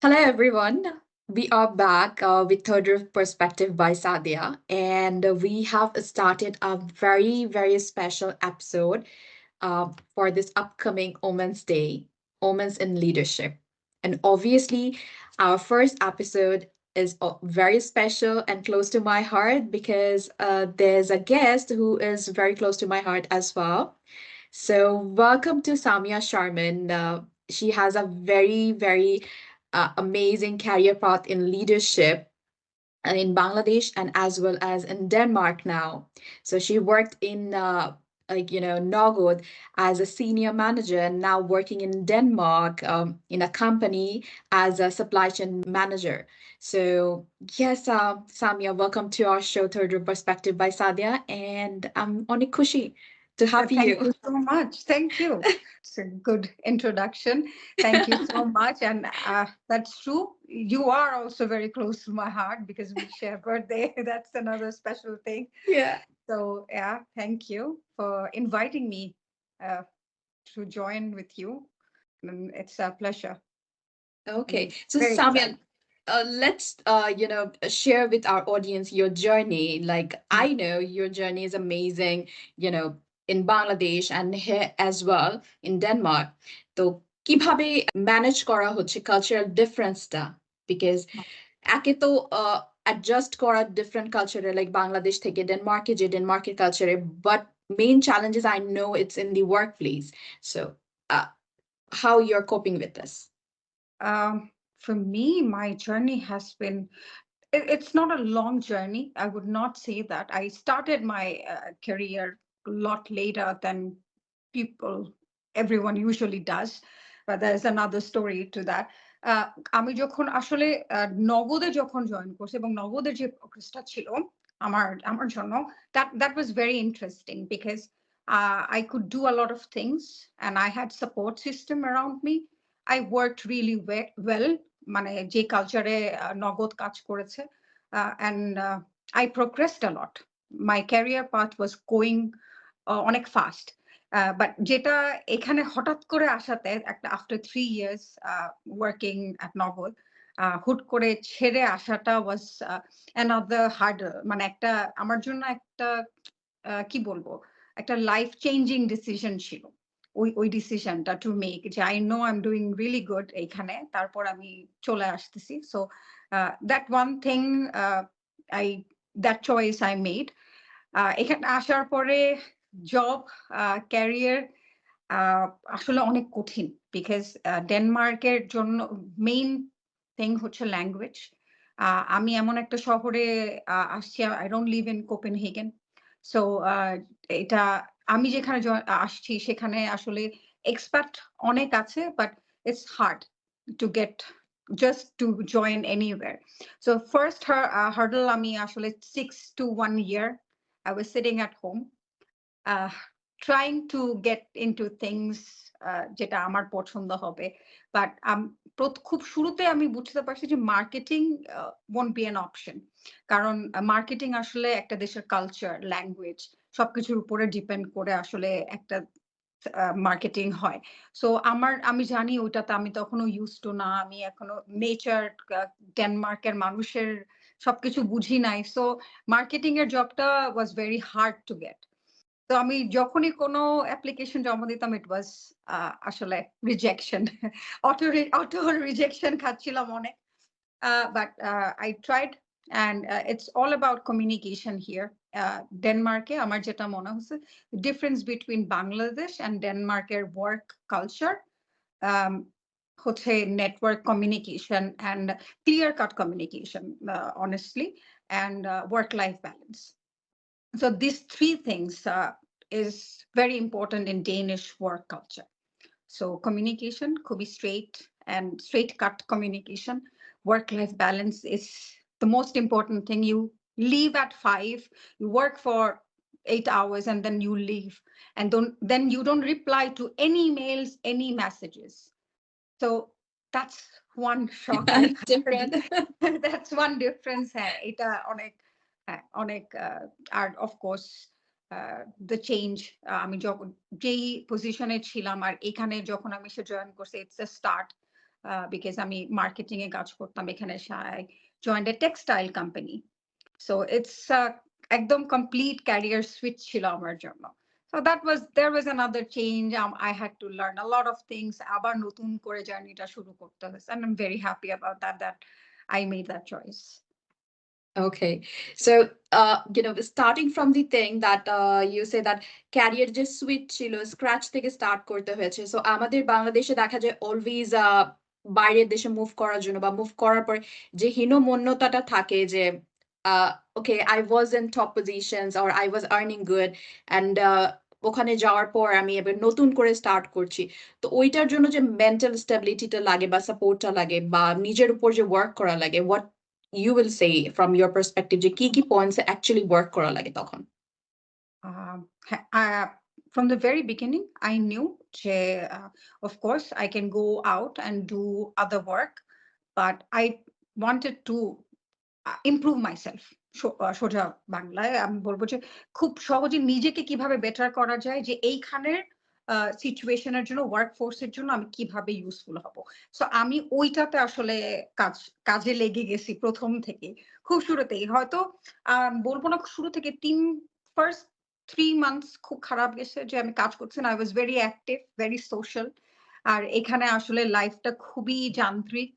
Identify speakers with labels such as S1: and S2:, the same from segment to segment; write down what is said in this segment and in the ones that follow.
S1: Hello, everyone. We are back with Third Roof Perspective by Sadia, and we have started a very, very special episode for this upcoming Women's Day, Women's in Leadership. And obviously, our first episode is very special and close to my heart because there's a guest who is very close to my heart as well. So, welcome to Samia Sharman. She has a very, very amazing career path in leadership in Bangladesh and as well as in Denmark now. So, she worked in Nogod as a senior manager and now working in Denmark in a company as a supply chain manager. So, yes, Samia, welcome to our show, Third Row Perspective by Sadia. And I'm Oni Kushi to have
S2: Thank
S1: you.
S2: you so much. Thank you. It's a good introduction. Thank you so much. And that's true. You are also very close to my heart because we share birthday. That's another special thing.
S1: Yeah.
S2: So, yeah, thank you for inviting me uh, to join with you. It's a pleasure.
S1: Okay.
S2: I'm
S1: So
S2: very excited.
S1: Samyan, let's share with our audience your journey. Like I know your journey is amazing, you know, in Bangladesh and here as well in Denmark. তো কিভাবে manage করা হচ্ছে cultural ডিফারেন্সটা? Because একে তো adjust করা different কালচারে like Bangladesh থেকে ডেনমার্কে যে ডেনমার্কের কালচারে but main challenges I know it's in the work place so how you're coping with this.
S2: For me, my journey has been, it's not a long journey. I would not say that. I started my career a lot later than people, everyone usually does. But there's another story to that. আমি যখন আসলে নগদে যখন join করছি এবং নগদের যে প্রসেসটা ছিল আমার জন্য that was very interesting because I could do a lot of things and I had support system around me. I worked really well মানে যে কালচারে নগদ কাজ করেছে and I progressed a lot. My career path was going অনেক fast but যেটা এখানে হঠাৎ করে আসাতে একটা আফটার 3 ইয়ার্স ওয়ার্কিং অ্যাট নগদ হুট করে ছেড়ে আসাটা ওয়াজ অ্যানাদার হার্ড মানে একটা আমার জন্য একটা কি বলবো একটা লাইফ চেঞ্জিং ডিসিশন ছিল ওই ডিসিশনটা টু মেক যে I know I am doing really good এইখানে তারপর আমি চলে আসতেছি so that one thing I that choice I made এখানে আসার পরে জব ক্যারিয়ার আসলে অনেক কঠিন বিকজ ডেনমার্কের জন্য মেইন থিং হচ্ছে ল্যাঙ্গুয়েজ আমি এমন একটা শহরে আসছি I don't live in Copenhagen so এটা আমি যেখানে আসছি সেখানে আসলে এক্সপার্ট অনেক আছে but it's hard to get just to join anywhere. So first hurdle আমি আসলে 6 to 1 year I was sitting at home uh, trying to get into things যেটা আমার পছন্দ হবে বাট খুব শুরুতে আমি বুঝতে পারছি যে marketing won't be an option কারণ মার্কেটিং আসলে একটা দেশের কালচার ল্যাঙ্গুয়েজ সবকিছুর উপরে ডিপেন্ড করে আসলে একটা মার্কেটিং হয় সো আমি জানি ওইটাতে আমি তখনো ইউজ টু না আমি এখনো নেচার ডেনমার্কের মানুষের সবকিছু বুঝি নাই সো মার্কেটিং এর জবটা was very hard to get তো আমি যখনই কোনো অ্যাপ্লিকেশন জমা দিতাম ইট ওয়াজ আসলে রিজেকশন অটো অটো রিজেকশন খাচ্ছিলাম অনেক but I tried and it's all about communication here ডেনমার্কে আমার যেটা মনে হচ্ছে ডিফারেন্স বিটুইন বাংলাদেশ অ্যান্ড ডেনমার্কের ওয়ার্ক কালচার হচ্ছে network communication and clear cut communication honestly and work life balance. So these three things is very important in Danish work culture. So communication could be straight and straight cut communication. Work-life balance is the most important thing. You leave at 5, you work for 8 hours and then you leave. And then you don't reply to any emails, any messages. So that's one shock I had.
S1: Different.
S2: That's one difference. এটা অনেক অনেক আর of course the change আমি যখন যেই পজিশনে ছিলাম আর এখানে যখন আমি সে জয়েন করছি ইটস এ স্টার্ট বিকজ আমি মার্কেটিং এ কাজ করতাম এখানে I joined A textile company. So it's একদম কমপ্লিট ক্যারিয়ার সুইচ ছিল আমার জন্য। So that was there was another change. I had to learn a lot of things. আবার নতুন করে জার্নিটা শুরু করতে হয়েছে। And I'm very happy about that, that I made that choice.
S1: Okay. So, starting from the thing that you say that career যে switch ছিল, scratch থেকে স্টার্ট করতে হয়েছে। সো আমাদের বাংলাদেশে দেখা যায় অলওয়েজ বাইরের দেশে মুভ করার জন্য বা মুভ করার পরে যে হীনমন্যতাটা থাকে যে okay I was in top positions or I was earning good and ওখানে যাওয়ার পর আমি এবার নতুন করে স্টার্ট করছি। তো ওইটার জন্য যে মেন্টাল স্টেবিলিটিটা লাগে বা সাপোর্টটা লাগে বা নিজের উপর যে ওয়ার্ক করা লাগে, what you will say from your perspective যে কি কি points actually work করা লাগে তখন?
S2: From the very beginning, I knew যে, of course, I can go out and do other work, but I wanted to improve myself. সোজা বাংলায় আমি বলব যে খুব সহজে নিজেকে কিভাবে বেটার করা যায় যে এইখানের সিচুয়েশন এর জন্য ওয়ার্ক ফোর্স এর জন্য আমি কিভাবে ইউজফুল হব। সো আমি ওইটাতে আসলে কাজে লেগে গেছি প্রথম থেকে। খুব শুরুতেই হয়তো বলব না শুরু থেকে ফার্স্ট 3 মান্থস খুব খারাপ গেছে যে আমি কাজ করছি না। I was very active, very social. আর এখানে আসলে লাইফটা খুবই যান্ত্রিক।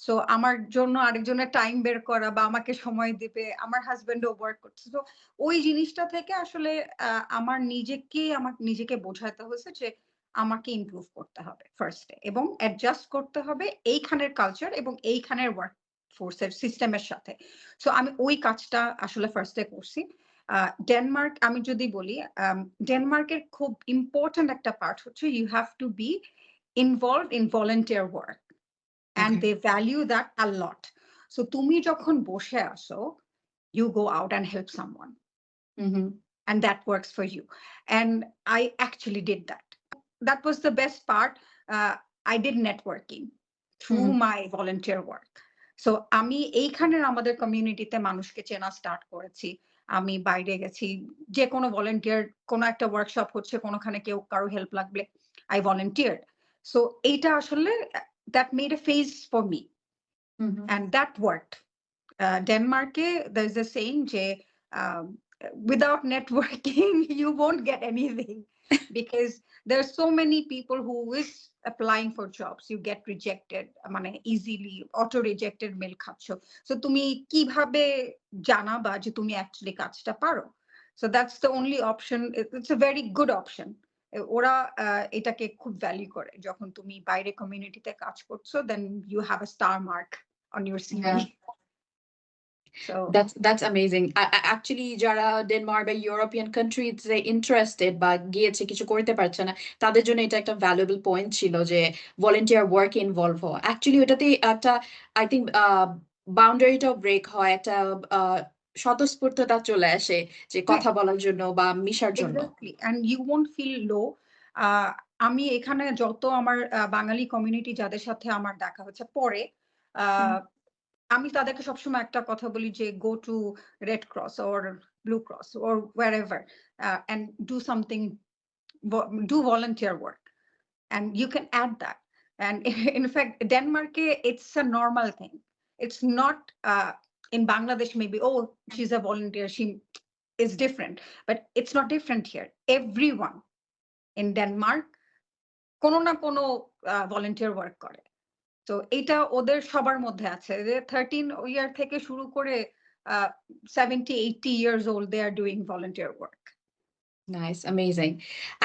S2: সো আমার জন্য আরেকজনের টাইম বের করা বা আমাকে সময় দিবে, আমার হাসব্যান্ডও ওয়ার্ক করছে। তো ওই জিনিসটা থেকে আসলে আমার নিজেকে বোঝাতে হয়েছে যে আমাকে ইমপ্রুভ করতে হবে ফার্স্ট এ এবং অ্যাডজাস্ট করতে হবে এইখানের কালচার এবং এইখানের ওয়ার্ক ফোর্স এর সিস্টেমের সাথে। সো আমি ওই কাজটা আসলে ফার্স্ট এ করছি। ডেনমার্ক আমি যদি বলি, ডেনমার্কের খুব ইম্পোর্টেন্ট একটা পার্ট হচ্ছে you have to be involved in volunteer work. And
S1: Okay.
S2: they value that a lot. So তুমি যখন বসে আসো, you go out and help someone.
S1: Mm-hmm.
S2: And that works for you. And I actually did that. That was the best part. I did networking through
S1: Mm-hmm.
S2: my volunteer work. So আমি এইখানের আমাদের কমিউনিটিতে মানুষকে চেনা start করেছি। আমি বাইরে গেছি। যে কোনো ভলান্টিয়ার কোনো একটা ওয়ার্কশপ হচ্ছে, কোনোখানে কেউ কারো হেল্প লাগবে, I volunteered. So এইটা আসলে that made a phase for me.
S1: Mm-hmm.
S2: And that worked. Denmark, there's a saying যে um, without networking you won't get anything because there are so many people who is applying for jobs, you get rejected মানে easily auto rejected mail খাচ্ছ। So তুমি কিভাবে জানাবা যে তুমি actually কাজটা পারো? So that's the only option. It's a very good option. ওরা এটাকে খুব ভ্যালু করে যখন তুমি বাইরে কমিউনিটিতে কাজ করছো, then you have a star mark on your CV.
S1: Yeah.
S2: So
S1: That's amazing. Actually যারা ডেনমার্ক বা ইউরোপিয়ান কান্ট্রিজে ইন্টারেস্টেড বা গিয়েছে কিছু করতে পারছে না, তাদের জন্য এটা একটা ভ্যালুয়েবল পয়েন্ট ছিল যে ভলান্টিয়ার ওয়ার্কে ইনভলভ হওয়া। অ্যাকচুয়ালি ওটাতে একটা আই থিঙ্ক বাউন্ডারিটাও ব্রেক হয়, একটা স্বতঃস্ফূর্ততা চলে আসে যে কথা বলার জন্য বা মিশার জন্য।
S2: Exactly, and you won't feel low. আমি এখানে যত আমার বাঙালি কমিউনিটি যাদের সাথে আমার দেখা হচ্ছে পরে,
S1: হুম।
S2: আমি তাদেরকে সবসময় একটা কথা বলি যে go to red cross or blue cross or wherever and do something, do volunteer work and you can add that. And in fact, Denmark, it's a normal thing. It's not in Bangladesh, maybe, oh, she's a volunteer, she is different. But it's not different here. Everyone in Denmark কোনো না কোনো volunteer work করে। তো এটা ওদের সবার মধ্যে আছে যে 13 ইয়ার থেকে শুরু করে 70-80 years old, they are doing volunteer work.
S1: Nice, amazing.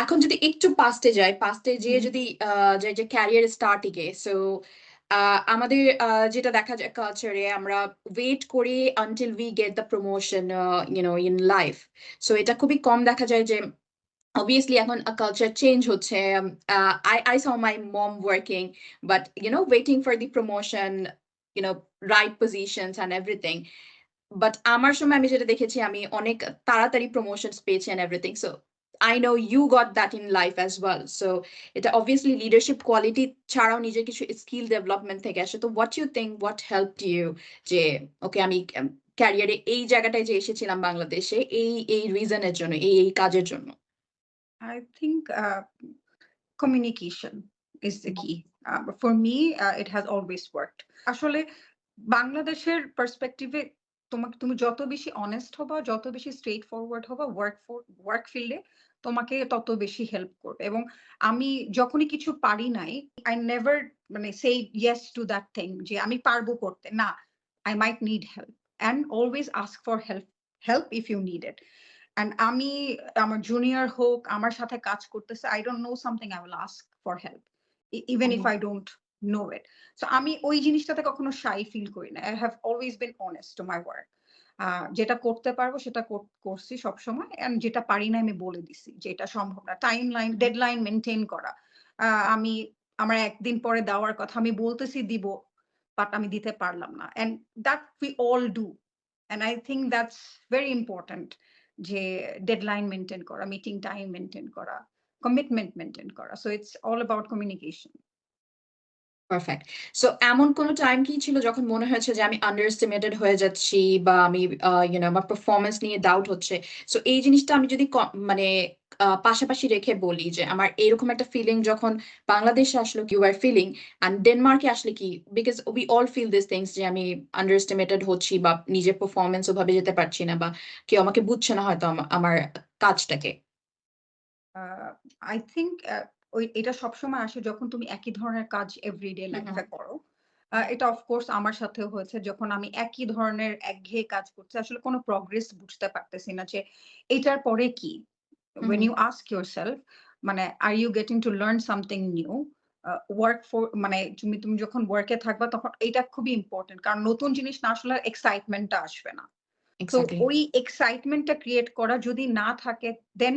S1: এখন যদি একটু পাস্টে যাই, পাস্টে যেয়ে যদি যাই যে ক্যারিয়ার স্টার্টিংয়ে, সো আমাদের যেটা দেখা যায় কালচারে আমরা ওয়েট করি until we get the promotion in life. So এটা খুবই কম দেখা যায় যে obviously এখন culture change হচ্ছে। I saw my mom working but waiting for the promotion, right positions and everything. But আমার সময় আমি যেটা দেখেছি আমি অনেক তাড়াতাড়ি প্রমোশনস পেয়েছি and everything. So I know you got that in life as well. So এটা obviously leadership quality ছাড়াও নিজের কিছু স্কিল ডেভেলপমেন্ট থেকে আসে। তো what you think, what helped you যে ওকে আমি ক্যারিয়ারে এই জায়গাটায় যে এসেছিলাম বাংলাদেশে এই রিজনের জন্য, এই কাজের জন্য?
S2: I think communication is the key. For me, it has always worked. আসলে বাংলাদেশের পার্সপেক্টিভে তুমি যত বেশি অনেস্ট হবা, যত বেশি স্ট্রেইট ফরওয়ার্ড হবা ওয়ার্ক ফিল্ডে, তোমাকে তত বেশি হেল্প করবে। এবং আমি যখনই কিছু পারি নাই, I never মানে say yes to that thing যে আমি পারবো করতে। না, I might need help and always ask for help if you need it. And আমি আমার জুনিয়র হোক, আমার সাথে কাজ করতেছে, I don't know something, I will ask for help even if
S1: Mhm.
S2: I don't know it. So আমি ওই জিনিসটাতে কখনো shy ফিল করি না। I have always been honest to my work. যেটা করতে পারবো সেটা করছি সবসময়। অ্যান্ড যেটা পারি না আমি বলে দিছি যে এটা সম্ভব না। Timeline,
S1: Mhm.
S2: ডেডলাইন মেইনটেইন করা। আমি আমার ১ দিন পরে দেওয়ার কথা। আমি বলতেছি দিব, বাট আমি দিতে পারলাম না। And that we all do. And I think that's very important যে ডেডলাইন মেইনটেইন করা, মিটিং টাইম মেইনটেইন করা, কমিটমেন্ট মেইনটেইন করা। So it's all about communication.
S1: Perfect. So এমন কোন টাইম কি ছিল যখন মনে হয়েছে যে আমি আন্ডার এস্টিমেটেড হয়ে যাচ্ছি বা আমি আমার পারফরম্যান্স নিয়ে ডাউট হচ্ছে। সো এই জিনিসটা আমি যদি মানে পাশাপাশি রেখে বলি যে আমার এরকম একটা ফিলিং যখন বাংলাদেশে আসলে ইউ আর ফিলিং অ্যান্ড ডেনমার্কে আসলে কি because we all feel this things যে আমি আন্ডার এস্টিমেটেড হচ্ছি বা নিজের পারফরম্যান্স ওভাবে যেতে পারছি না বা কেউ আমাকে বুঝছে না হয়তো আমার কাজটাকে।
S2: আই থিংক এটা সবসময় আসে যখন তুমি একই ধরনের কাজ এভরিডে
S1: হুম, হুম,
S2: লাইফে করো। এটা অফকোর্স আমার সাথেও হয়েছে যখন আমি একই ধরনের একঘেয়ে কাজ করছি। আসলে কোনো প্রগ্রেস বুঝতে পারতেছি না যে এটার পরে কি?
S1: হুম,
S2: When
S1: hmm,
S2: you ask yourself মানে are you getting to learn something new? Work for মানে তুমি যখন ওয়ার্কে থাকবা তখন এটা খুবই ইম্পোর্টেন্ট। কারণ নতুন জিনিস না আসলে এক্সাইটমেন্টটা আসবে না। তো
S1: এক্সাক্টলি।
S2: ওই এক্সাইটমেন্টটা ক্রিয়েট করা যদি না থাকে, then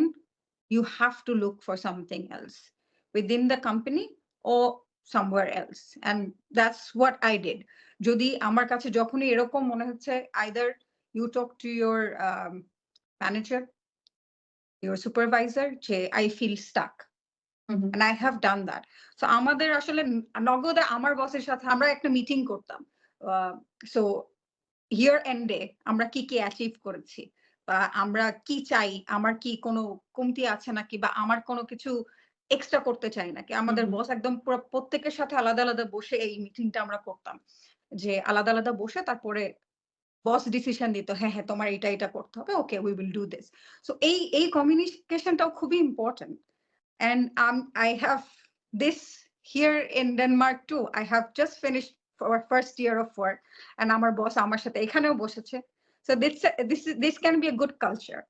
S2: you have to look for something else within the company or somewhere else. And that's what I did. যদি আমার কাছে যখনই এরকম মনে হচ্ছে, either you talk to your manager, your supervisor যে I feel stuck.
S1: Hmm, hmm,
S2: And I have done that. So আমাদের আসলে নগদে আমার বসের সাথে আমরা একটা মিটিং করতাম। সো ইয়ার এন্ডে আমরা কি অ্যাচিভ করেছি বা আমরা কি চাই, আমার কি কোনো কমতি আছে নাকি বা আমার কোনো কিছু এক্সট্রা করতে চাই নাকি।
S1: হুম,
S2: আমাদের
S1: হুম,
S2: বস একদম পুরো প্রত্যেকের সাথে আলাদা, আলাদা বসে এই মিটিংটা আমরা করতাম। যে আলাদা, আলাদা বসে তারপরে বস ডিসিশন দিত, হ্যাঁ, তোমার এটা করতে হবে। Okay, we will do this. So এই কমিউনিকেশনটাও খুবই important. And I have this here in Denmark too. I have just finished our first year of work, and আমার boss আমার সাথে এখানেও বসেছে। So this can be a good culture.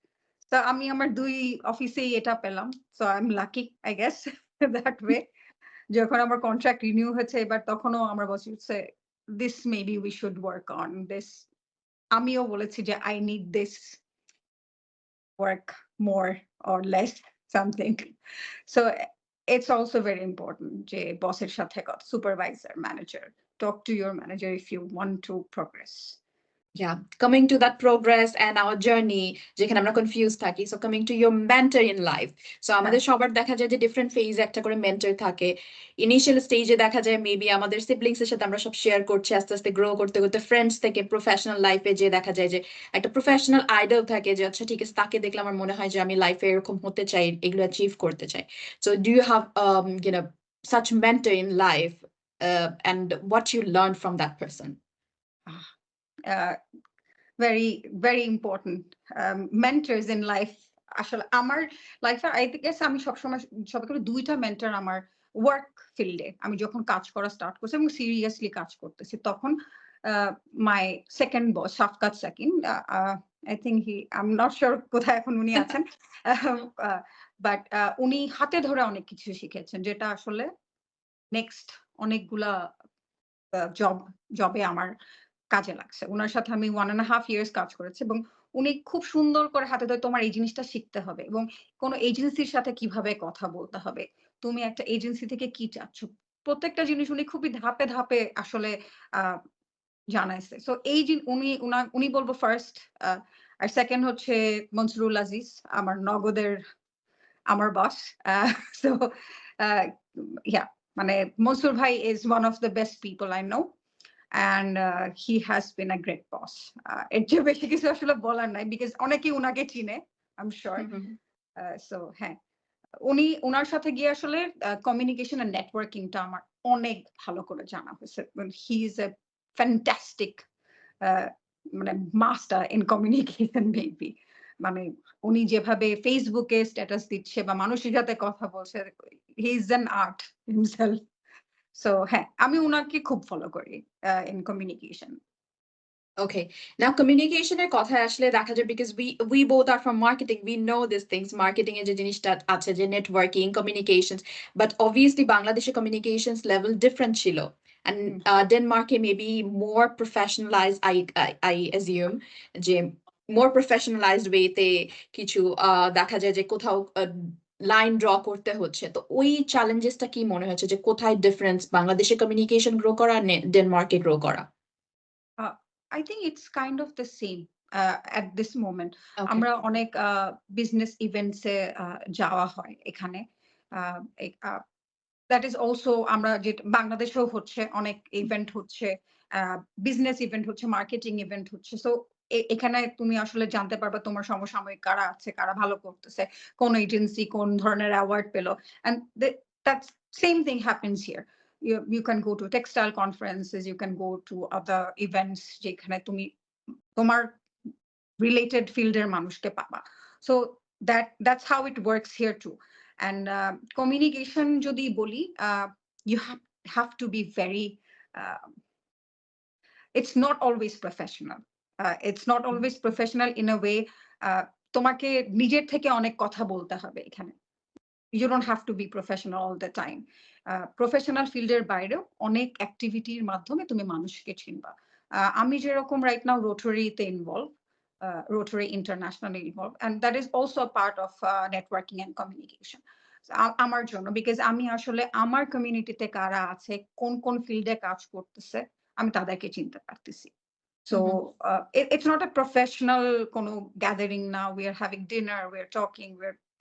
S2: So আমি আমার ২ অফিসেই এটা পেলাম। So I'm lucky, I guess, that way. যখন আমার কন্ট্রাক্ট রিনিউ হয়েছে এবার তখনও আমার বস বলছে, "This maybe we should work on this." আমিও বলেছি যে, "I need this work more or less something." So it's also very important যে বসের সাথে কথা, supervisor, manager, talk to your manager if you want to progress.
S1: Yeah, coming to that progress and our journey যেখানে আমরা confuse থাকি। So coming to your mentor in life. So
S2: হ্যাঁ,
S1: আমাদের সবার দেখা যায় যে ডিফারেন্ট ফেজ একটা করে মেন্টর থাকে। ইনিশিয়াল স্টেজে দেখা যায় মেবি আমাদের সিবলিংস এর সাথে আমরা সব শেয়ার করছি, আস্তে আস্তে গ্রো করতে করতে ফ্রেন্ডস থেকে প্রফেশনাল লাইফে যে দেখা যায় যে একটা প্রফেশনাল আইডল থাকে যে আচ্ছা ঠিক আছে তাকে দেখলে আমার মনে হয় যে আমি লাইফে এরকম হতে চাই, এগুলো অ্যাচিভ করতে চাই। So do you have such mentor in life and what you learned from that person?
S2: uh, very important. Mentors in life আসলে আমার লাইফে আই গেস আমি সবসময় সবাইকে বলি ২ টা মেন্টর আমার ওয়ার্ক ফিল্ডে আমি যখন কাজ করা স্টার্ট করছি এবং সিরিয়াসলি কাজ করতেছি তখন my second boss Shafqat Sakin, I think I am not sure কোথায় এখন উনি আছেন। বাট উনি হাতে ধরে অনেক কিছু শিখেছেন যেটা আসলে নেক্সট অনেকগুলা জবে আমার কাজে লাগছে। উনার সাথে আমি 1 1/2 ইয়ার্স কাজ করেছি এবং উনি খুব সুন্দর করে হাতে ধরে তোমার এই জিনিসটা শিখতে হবে এবং কোন এজেন্সির সাথে কিভাবে কথা বলতে হবে। তুমি একটা এজেন্সি থেকে কি চাচ্ছ? প্রত্যেকটা জিনিস উনি খুবই ধাপে, ধাপে আসলে আ জানাইছে। সো এই যে উনি বলব ফার্স্ট, আ আর সেকেন্ড হচ্ছে মনসুরুল আজিজ আমার নগদের আমার বস। আ সো আ ইয়া মানে মনসুর ভাই ইস one of the best people I know. And he has been a great boss. এর চেয়ে বেশি কিছু আসলে বলার নাই বিকজ অনেকেই উনাকে চিনে, I'm sure.
S1: Hmm, hmm.
S2: So হ্যাঁ, উনার সাথে গিয়ে আসলে কমিউনিকেশন এন্ড নেটওয়ার্কিংটা আমার অনেক ভালো করে জানা হয়েছে। হি ইজ এ ফ্যান্টাস্টিক মানে মাস্টার ইন কমিউনিকেশন মেবি। মানে উনি যেভাবে ফেসবুকে স্ট্যাটাস দিচ্ছে বা মানুষের সাথে কথা বলছে, he is an art himself. So হ্যাঁ, আমি উনাকে খুব ফলো করি in communication.
S1: Okay. Now communication এর কথায় আসলে দেখা যায় because we both are from marketing. We know these things. Marketing এর যে জিনিসটা আছে যে networking, communications. But obviously বাংলাদেশে communications level different ছিল. And Denmark maybe more professionalized, I assume যে more professionalized way তে কিছু দেখা যায় যে কোথাও লাইন ড্র করতে হচ্ছে। তো ওই চ্যালেঞ্জেসটা কি মনে হচ্ছে যে কোথায় ডিফারেন্স বাংলাদেশে কমিউনিকেশন গ্রো করা ডেনমার্কে গ্রো করা?
S2: I think it's kind of the same at this moment.
S1: Okay.
S2: আমরা অনেক বিজনেস ইভেন্টস এ যাওয়া হয় এখানে। দ্যাট ইজ অলসো আমরা যে বাংলাদেশেও হচ্ছে অনেক ইভেন্ট হচ্ছে, বিজনেস ইভেন্ট হচ্ছে, মার্কেটিং ইভেন্ট হচ্ছে। সো এখানে তুমি আসলে জানতে পারবা তোমার সমসাময়িক কারা আছে, কারা ভালো করতেছে, কোন এজেন্সি কোন ধরনের অ্যাওয়ার্ড পেলো। And that's same thing happens here. You can go to textile conferences, you can go to other events যেখানে তুমি তোমার related field এর মানুষকে পাবা। So that's how it works here too. And communication যদি বলি, you have to be very uh, it's not always professional. It's not always professional in a way তোমাকে নিজের থেকে অনেক কথা বলতে হবে এখানে। You don't have to be professional all the time. Professional ফিল্ডের বাইরেও অনেক অ্যাক্টিভিটির মাধ্যমে তুমি মানুষকে চিনবা। আমি যেরকম রাইট নাও রোটারিতে involve, Rotary International involve, and that is also a part of networking and communication. আমার জন্য বিকজ আমি আসলে আমার কমিউনিটিতে কারা আছে, কোন কোন ফিল্ডে কাজ করতেছে, আমি তাদেরকে চিনতে পারতেছি। So it's not a professional kono gathering now. We are having dinner, we're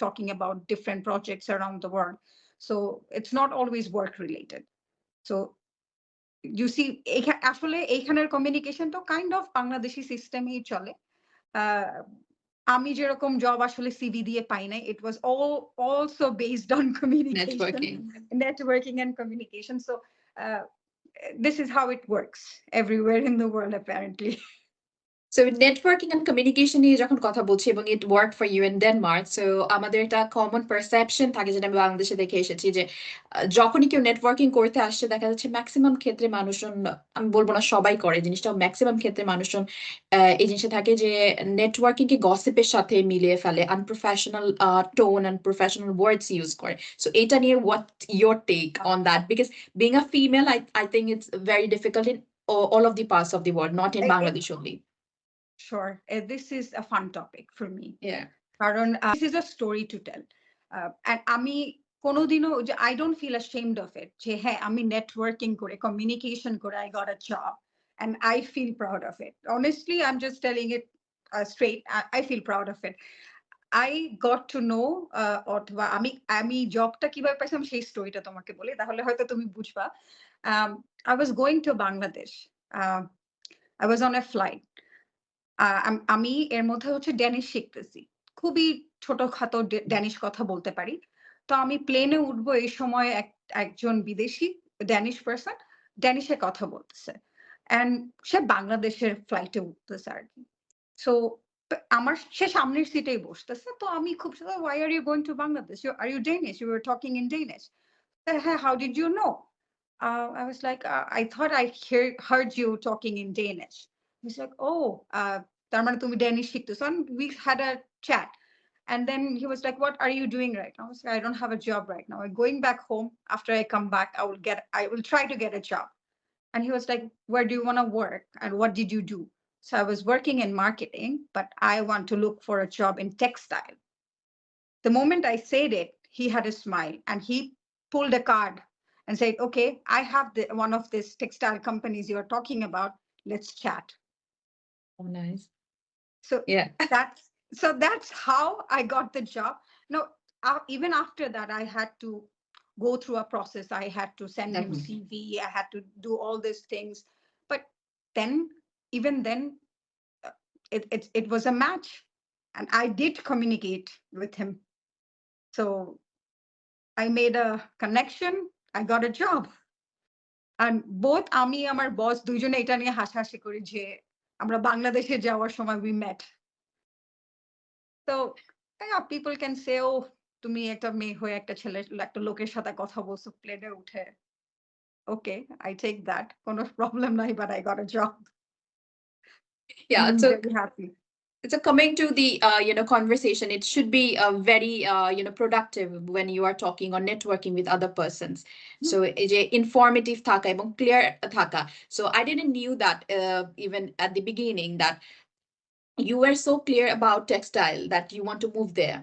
S2: talking about different projects around the world. So it's not always work related. So you see, আসলে এইখানের কমিউনিকেশন তো কাইন্ড অফ বাংলাদেশি সিস্টেমেই চলে। আমি যেরকম job আসলে CV দিয়ে পাই নাই, it was all also based on communication,
S1: Networking.
S2: networking and communication. So uh, this is how it works everywhere in the world apparently.
S1: So networking and communication নিয়ে যখন কথা বলছি এবং it work for you in Denmark, so আমাদের একটা common perception থাকে যেটা আমি বাংলাদেশে দেখে এসেছি যে যখনই কেউ নেটওয়ার্কিং করতে আসছে দেখা যাচ্ছে ম্যাক্সিমাম ক্ষেত্রে মানুষজন, আমি বলবো না সবাই করে জিনিসটা, ম্যাক্সিমাম ক্ষেত্রে মানুষজন এই জিনিসটা থাকে যে নেটওয়ার্কিং কে গসিপের সাথে মিলিয়ে ফেলে, unprofessional tone and professional words use করে। সো এটা নিয়ে what your take on that? Because being a female I think it's very difficult in all of the parts of the world, not in Bangladesh only.
S2: Sure. This is a fun topic for me.
S1: Yeah.
S2: কারণ this is a story to tell. And আমি কোনোদিনও যে I don't feel ashamed of it. যে হ্যাঁ, আমি networking করে, communication করে, I got a job. And I feel proud of it. Honestly, I'm just telling it straight. I feel proud of it. I got to know অথবা আমি জবটা কিভাবে পাইছিলাম সেই স্টোরিটা তোমাকে বলি। তাহলে হয়তো তুমি বুঝবা। I was going to Bangladesh. I was on a flight. আমি এর মধ্যে হচ্ছে ড্যানিশ শিখতেছি। খুবই ছোটখাটো ড্যানিশ কথা বলতে পারি। তো আমি প্লেনে উঠবো এই সময় একজন বিদেশী ড্যানিশ পারসন ড্যানিশে কথা বলতেছে। অ্যান্ড সে বাংলাদেশের ফ্লাইটে উঠতেছে আরকি। সো সে সামনের সিটেই বসতেছে। তো আমি খুব সাদা, "Why are you going to Bangladesh? Are you Danish? You were talking in Danish." "হ্যাঁ, how did you know?" I was like, "I thought I heard you talking in Danish." He's like, "Oh, তার মানে তুমি Danish শিখতেছো?" And we had a chat. And then he was like, "What are you doing right now?" I was like, "I don't have a job right now. I'm going back home. After I come back, I will try to get a job." And he was like, "Where do you want to work? And what did you do?" So I was working in marketing, but I want to look for a job in textile. The moment I said it, he had a smile and he pulled a card and said, "Okay, I have one of these textile companies you're talking about. Let's chat."
S1: Oh, nice.
S2: So
S1: Yeah.
S2: that's how I got the job. No, even after that, I had to go through a process. I had to send him
S1: Definitely.
S2: CV. I had to do all these things. But then, even then, it was a match, and I did communicate with him. So I made a connection, I got a job. And both আমি আমার বস দুইজনে এটা নিয়ে হাসাহাসি করি যে আমরা বাংলাদেশে যাওয়ার সময় we met. So yeah, people can say, oh, তুমি একটা মেয়ে হয়ে একটা ছেলে একটা লোকের সাথে কথা বলছো প্লেনে উঠে। Okay, I take that. কোনো problem নাই, but I got a job and
S1: Yeah,
S2: I'm
S1: so
S2: very happy.
S1: coming to the conversation, it should be very productive when you are talking or networking with other persons. So এই যে informative থাকা এবং clear থাকা. So I didn't knew that even at the beginning that you were so clear about textile that you want to move there.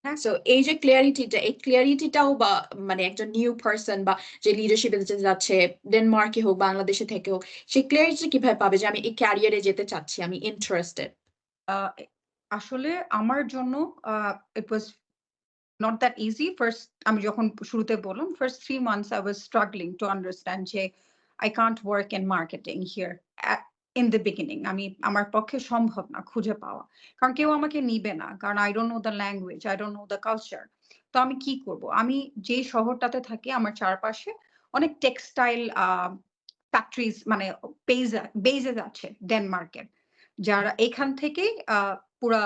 S2: হ্যাঁ,
S1: So এই যে ক্লিয়ারিটিটা, এই ক্লিয়ারিটিটাও বা মানে একটা নিউ পারসন বা যে লিডারশিপে যাচ্ছে, ডেনমার্কে হোক বাংলাদেশে থেকে হোক, সেই ক্লিয়ারিটি কিভাবে পাবে যে আমি এই ক্যারিয়ারে যেতে চাচ্ছি, আমি ইন্টারেস্টেড?
S2: আহ, আসলে আমার জন্য it was not that easy. First, আমি যখন শুরুতে বললাম, first 3 months I was struggling to understand যে I can't work in marketing here in the beginning. আমি আমার পক্ষে সম্ভব না খুঁজে পাওয়া, কারণ কেউ আমাকে নিবে না, কারণ I don't know the language, I don't know the culture. তো আমি কি করব? আমি যে শহরটাতে থাকি আমার চারপাশে অনেক টেক্সটাইল ফ্যাক্টরিজ মানে বেজেস আছে ডেনমার্কের, যারা এখান থেকেই পুরা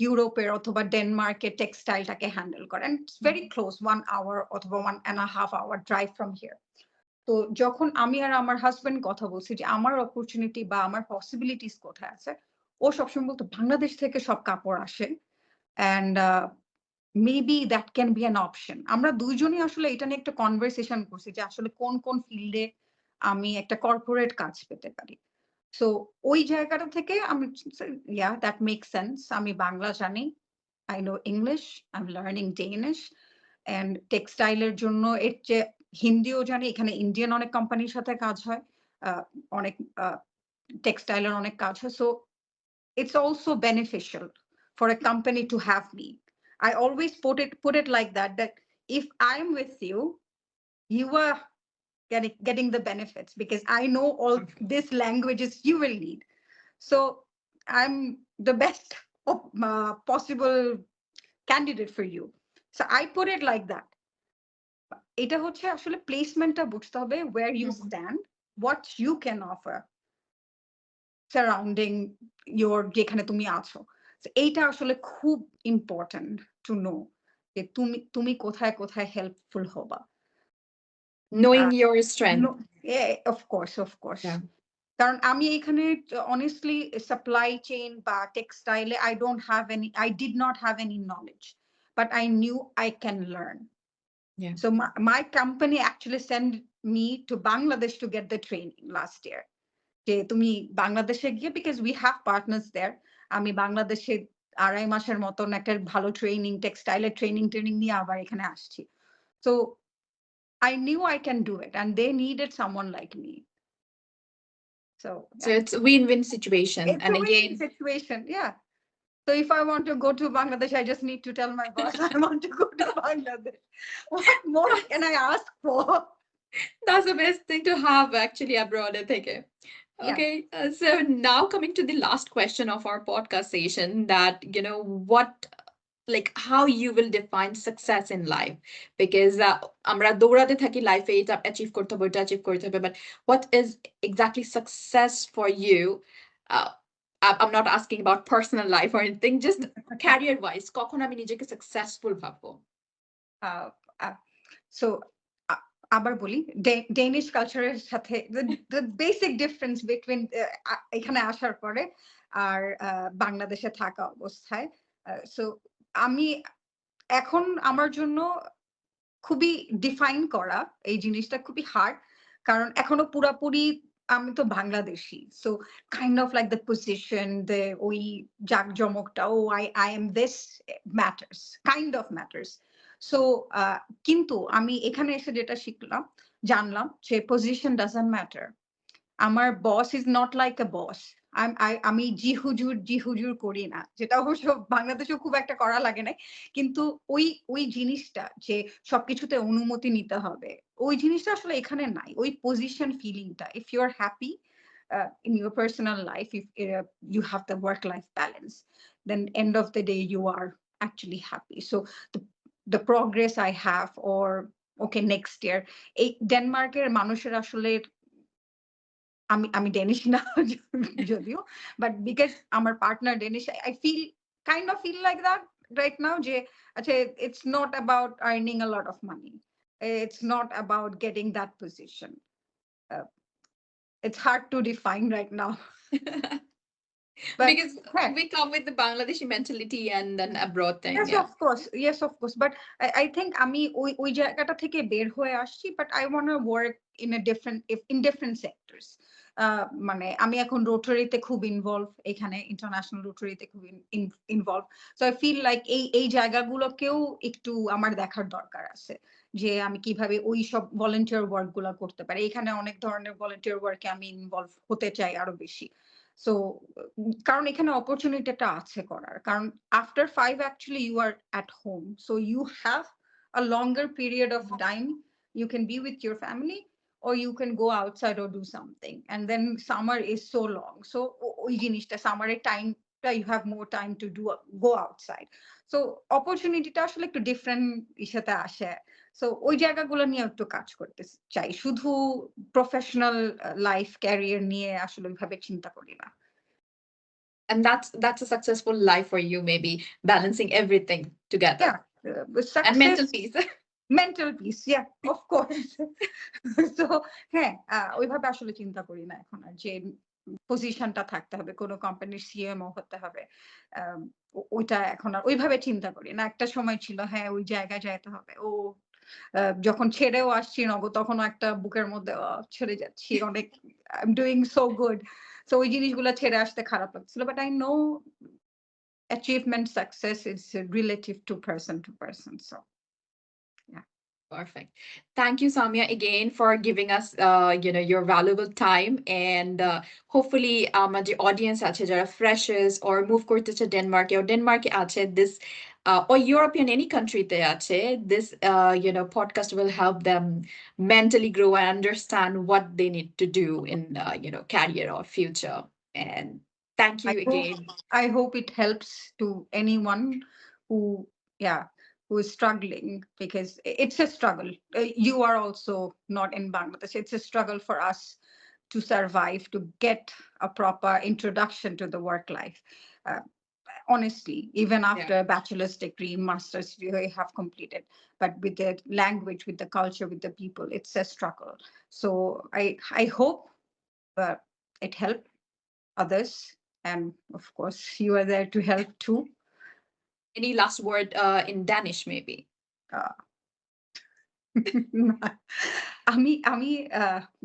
S2: ইউরোপের অথবা ডেনমার্কের টেক্সটাইলটাকে হ্যান্ডেল করে। And it's very close 1 hour অথবা 1.5 hour ড্রাইভ ফ্রম হিয়ার। তো যখন আমি আর আমার হাজবেন্ড কথা বলছি যে আমার অপরচুনিটি বা আমার পসিবিলিটিস কোথায় আছে, ও সবসময় বলতো বাংলাদেশ থেকে সব কাপড় আসে and maybe that can be an option. আমরা দুইজনই আসলে এটা নিয়ে একটা কনভারসেশন করছি যে আসলে কোন কোন ফিল্ডে আমি একটা কর্পোরেট কাজ পেতে পারি। সো ওই জায়গাটা থেকে আমি ইয়া দ্যাট মেক সেন্স। আমি বাংলা জানি, I know English, I'm learning Danish and textile এর জন্য এর যে হিন্দিও জানি, এখানে ইন্ডিয়ান অনেক কোম্পানির সাথে কাজ হয়। অনেক টেক্সটাইল এর অনেক কাজ হয়। So it's also beneficial for a company to have me. I always put it like that, that if I'm with you, you are getting the benefits because I know all these languages you will need. So I'm the best possible candidate for you. So I put it like that. এটা হচ্ছে আসলে প্লেসমেন্টটা বুঝতে হবে, where you stand, what you can offer surrounding your যেখানে তুমি আছো। So এইটা আসলে খুব ইম্পর্টেন্ট টু নো যে তুমি তুমি কোথায় কোথায় হেল্পফুল হবা।
S1: Knowing your strength.
S2: Of course of course,
S1: Yeah.
S2: কারণ আমি এখানে অনেস্টলি সাপ্লাই চেইন বা টেক্সটাইলে I did not have any knowledge, but I knew I can learn.
S1: Yeah.
S2: So my company actually sent me to Bangladesh to get the training last year. যে তুমি বাংলাদেশে গিয়ে, because we have partners there, আমি বাংলাদেশে 2.5 মাসের মতন একটা ভালো ট্রেনিং টেক্সটাইলের ট্রেনিং নিয়ে আবার এখানে আসছি। So I knew I can do it and they needed someone like me. So
S1: So
S2: yeah,
S1: it's a win-win situation.
S2: it's a
S1: And
S2: win-win
S1: again,
S2: situation. Yeah. So if I want to go to Bangladesh, I just need to tell my boss I want to go to Bangladesh. What more can I ask for?
S1: that's the best thing to have actually abroad, I think.
S2: Yeah.
S1: Okay, so now coming to the last question of our podcast session, that what, like, how you will define success in life, because আমরা দৌড়াতে থাকি লাইফে, এটা achieve করতে হবে, ওটা achieve করতে হবে, but what is exactly success for you? uh, I'm not asking about personal life or anything, just career wise, কখন আমি নিজেকে successful ভাববো?
S2: Uh, uh, so আবার বলি, ডেনিশ কালচারের সাথে the basic difference between এখানে আসার পরে আর বাংলাদেশে থাকা অবস্থায়। সো আমি এখন আমার জন্য খুবই ডিফাইন করা এই জিনিসটা খুবই হার্ড, কারণ এখনো পুরাপুরি আমি তো Bangladeshi. So kind of like the position, the ওই জাকজমকটা, ও I am this matters, kind of matters. So কিন্তু আমি এখানে এসে যেটা শিখলাম, জানলাম যে পজিশন ডাজন্ট ম্যাটার। আমার boss is not like a boss. আমি জি হুজুর করি না, যেটা অবশ্য বাংলাদেশেও খুব একটা করা লাগে নাই। কিন্তু ওই জিনিসটা যে সবকিছুতে অনুমতি নিতে হবে, ওই জিনিসটা আসলে এখানে নাই। ওই পজিশন ফিলিংটা, if you are happy in your personal life, if you have the work life balance, then end of the day you are actually happy. So the the progress I have, or okay, next year এই ডেনমার্কের মানুষের আসলে আমি Danish না যদিও, but because আমার partner Danish, I feel kind of feel like that right now যে আচ্ছা, it's not about earning a lot of money, it's not about getting that position, it's hard to define right now, but
S1: Because
S2: হ্যাঁ,
S1: we come with the Bangladeshi mentality and then abroad thing.
S2: yes
S1: Yeah.
S2: of course, yes of course, but I think আমি ওই জায়গাটা থেকে বের হয়ে আসছি, but I want to work in a different, in different sectors. মানে আমি এখন রোটারিতে খুব ইনভলভ, এখানে ইন্টারন্যাশনাল রোটারিতে খুব involve, so I feel like এই জায়গাগুলোকেও একটু আমার দেখার দরকার আছে, যে আমি কিভাবে ওই সব ভলান্টিয়ার ওয়ার্ক গুলা করতে পারি। এখানে অনেক ধরনের ভলান্টিয়ার ওয়ার্কে আমি ইনভলভ হতে চাই আরো বেশি। সো কারণ এখানে অপরচুনিটিটা আছে করার, কারণ after 5 actually you are at home, so you have a longer period of time, you can be with your family or you can go outside or do something, and then summer is so long, so ওই জিনিসটা সামারের টাইমটা you have more time to do go outside, so অপরচুনিটিটা আসলে একটু different ইসাতে আসে, so ওই জায়গাগুলো নিয়ে একটু কাজ করতে চাই, শুধু প্রফেশনাল লাইফ ক্যারিয়ার নিয়ে আসলে ওইভাবে চিন্তা করি না।
S1: And that's a successful life for you, maybe balancing everything
S2: Yeah,
S1: together. And mental
S2: success,
S1: peace.
S2: mental peace, yeah, of course. So হ্যাঁ, ওইভাবে আসলে চিন্তা করি না এখন আর, যে পজিশনটা থাকতে হবে, কোনো কোম্পানির সিএমও হতে হবে। আম ওইটা এখন আর ওইভাবে চিন্তা করি না। একটা সময় ছিল হ্যাঁ, ওই জায়গায় যাইতে হবে। যখন ছেড়েও আসছি নগদ, তখনও একটা বুকের মধ্যে ছেড়ে যাচ্ছি অনেক, I am doing so good. So ওই জিনিসগুলা ছেড়ে আসতে খারাপ লাগছিল। But I know achievement success is relative to person. So yeah.
S1: Perfect. Thank you, Samya, again for giving us, your valuable time. And hopefully, the audience আছে যারা freshers or move করতেছে ডেনমার্কে or ডেনমার্কে আছে this or European any country তে আছে, this podcast will help them mentally grow and understand what they need to do in career or future. And thank
S2: I
S1: you
S2: hope
S1: again.
S2: I hope it helps to anyone who, yeah, who is struggling, because it's a struggle. You are also not in Bangladesh. It's a struggle for us to survive, to get a proper introduction to the work life. Uh, Honestly, even
S1: Yeah.
S2: after a bachelor's degree, master's degree have completed, but with the language, with the culture, with the people, it's a struggle. So I hope uh, it helped others. And of course, you are there to help too.
S1: Any last word in Danish, maybe?
S2: Uh, আমি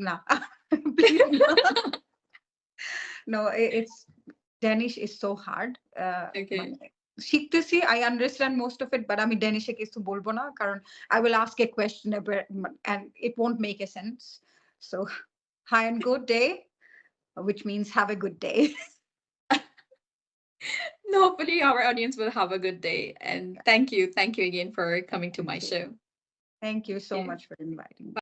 S2: না, please no. No, it's Danish is so hard.
S1: Okay.
S2: মানে শিখতেছি, I understand most of it, but আমি ড্যানিশে কিছু বলবো না, কারণ I will ask a question and it won't make a sense. So, hi and good day, which means have a good day.
S1: Hopefully, our audience will have a good day. And thank you. Thank you again for coming to my
S2: Thank you.
S1: show.
S2: Thank you so
S1: Yeah.
S2: much for inviting me.